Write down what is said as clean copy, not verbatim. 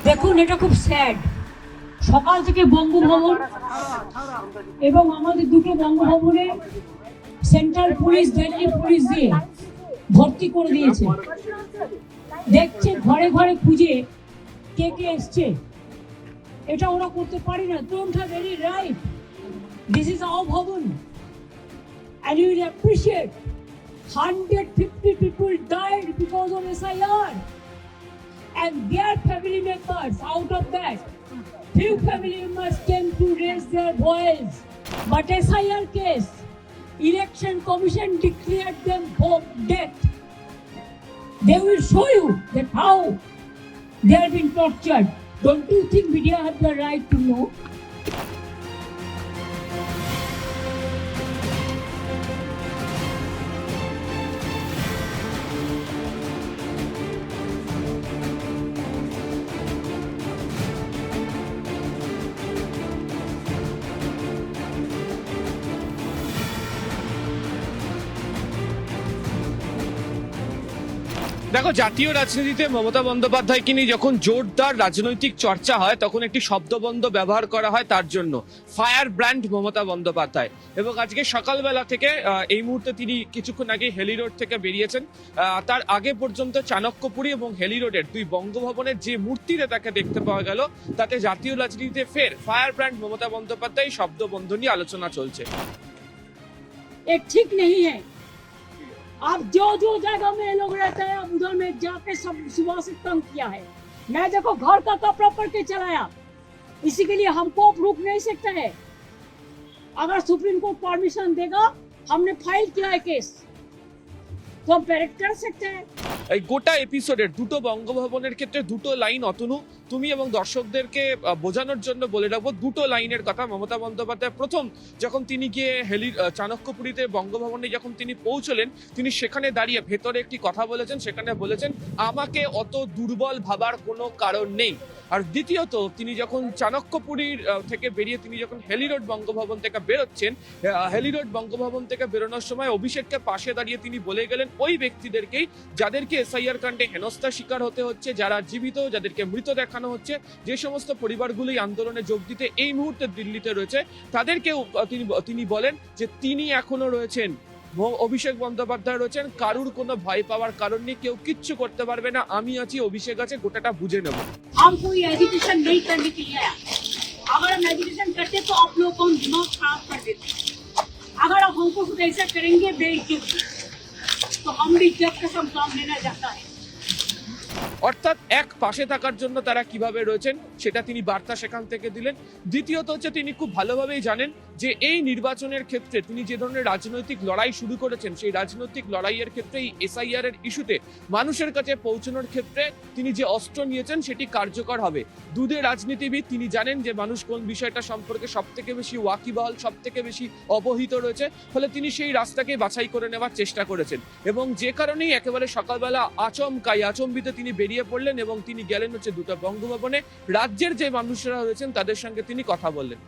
দেখুন, এটা খুব স্যাড। সকাল থেকে বঙ্গভবন এবং আমাদের দুটো বঙ্গভবনে সেন্ট্রাল পুলিশ, দিল্লি পুলিশ দিয়ে ভর্তি করে দিয়েছে। দেখছে ঘরে ঘরে খুঁজে কে কে এসছে। এটা ওরা করতে পারি না। Don't have any right. This is our ভবন and you will appreciate 150 people died because of SIR and their family members. Out of that, few family members came to raise their voice, but SIR case, election commission declared them for death. They will show you that how they have been tortured. Don't you think media have the right to know? দেখো, জাতীয় রাজনীতিতে মমতা বন্দ্যোপাধ্যায়কে নিয়ে যখন জোরদার রাজনৈতিক চর্চা হয় তখন একটি শব্দবন্ধ ব্যবহার করা হয় তার জন্য, ফায়ার ব্র্যান্ড মমতা বন্দ্যোপাধ্যায়। এবং আজকে সকালবেলা থেকে এই মুহূর্তে তিনি কিছুক্ষণ আগে হেলি রোড থেকে বেরিয়েছেন। তার আগে পর্যন্ত চাণক্যপুরী এবং হেলি রোডের দুই বঙ্গভবনের যে মূর্তিতে তাকে দেখতে পাওয়া গেল, তাতে জাতীয় রাজনীতিতে ফের ফায়ার ব্র্যান্ড মমতা বন্দ্যোপাধ্যায় শব্দবন্ধ নিয়ে আলোচনা চলছে। ঠিক নেই হ্যাঁ। अब जो जो जगह में लोग रहते हैं उधर में जाके सब सुबह से तंग किया है। मैं देखो घर का कपड़ा पड़ के चलाया, इसी के लिए हमको रुक नहीं सकता है। अगर सुप्रीम कोर्ट परमिशन देगा, हमने फाइल किया है केस, तो हम पैरेड कर सकते हैं। এই গোটা এপিসোডের দুটো বঙ্গভবনের ক্ষেত্রে দুটো লাইন অতনু, তুমি এবং দর্শকদেরকে বোঝানোর জন্য বলে রাখবো দুটো লাইনের কথা। মমতা বন্দ্যোপাধ্যায় প্রথম যখন তিনি গিয়ে চাণক্যপুরীতে বঙ্গভবনে যখন তিনি পৌঁছলেন, তিনি সেখানে দাঁড়িয়ে ভেতরে একটি কথা বলেছেন। সেখানে বলেছেন, আমাকে অত দুর্বল ভাবার কোনো কারণ নেই। আর দ্বিতীয়ত, তিনি যখন চাণক্যপুরীর থেকে বেরিয়ে তিনি যখন হেলি রোড বঙ্গভবন থেকে বেরোচ্ছেন, হেলি রোড বঙ্গভবন থেকে বেরোনোর সময় অভিষেককে পাশে দাঁড়িয়ে তিনি বলে গেলেন ওই ব্যক্তিদেরকেই যাদেরকে এসআইআর কাণ্ডে হেনস্থার শিকার হতে হচ্ছে, যারা জীবিত, যাদেরকে মৃত দেখানো হচ্ছে, যে সমস্ত পরিবারগুলোই আন্দোলনে যোগ দিতে এই মুহূর্তে দিল্লিতে রয়েছে, তাদেরকেও তিনি বলেন যে তিনি এখনো রয়েছেন, অভিষেক বন্দ্যোপাধ্যায় রয়েছেন, কারুর কোনো ভয় পাওয়ার কারণ নেই, কেউ কিচ্ছু করতে পারবে না, আমি আছি, অভিষেক আছে, গোটাটা বুঝে নেব। एजुकेशन नहीं करने के लिए आया। अगर हम एजुकेशन करते तो आप लोगों को दिमाग खराब कर देते। अगर आप हमको कुछ ऐसा करेंगे बेइज्जती, तो हम भी जब कसम काम लेना चाहता है। অর্থাৎ এক পাশে থাকার জন্য তারা কিভাবে রয়েছেন সেটা তিনি বার্তা সেখান থেকে দিলেন। দ্বিতীয়ত হচ্ছে, তিনি খুব ভালোভাবেই জানেন যে এই নির্বাচনের ক্ষেত্রে তিনি যে ধরনের রাজনৈতিক লড়াই শুরু করেছেন, সেই রাজনৈতিক লড়াইয়ের ক্ষেত্রে এই এসআইআর এর ইস্যুতে মানুষের কাছে পৌঁছানোর ক্ষেত্রে তিনি যে অস্ত্র নিয়েছেন সেটি কার্যকর হবে। দুধে রাজনীতিবিদ, তিনি জানেন যে মানুষ কোন বিষয়টা সম্পর্কে সব থেকে বেশি ওয়াকিবহাল, সব থেকে বেশি অবহিত রয়েছে, ফলে তিনি সেই রাস্তাকে বাছাই করে নেওয়ার চেষ্টা করেছেন। এবং যে কারণেই একেবারে সকালবেলা আচম্বিতে তিনি বেরিয়ে পড়লেন এবং তিনি গেলেন হচ্ছে দুটো বঙ্গভবনে। রাজ্যের যে মানুষরা রয়েছেন তাদের সঙ্গে তিনি কথা বললেন।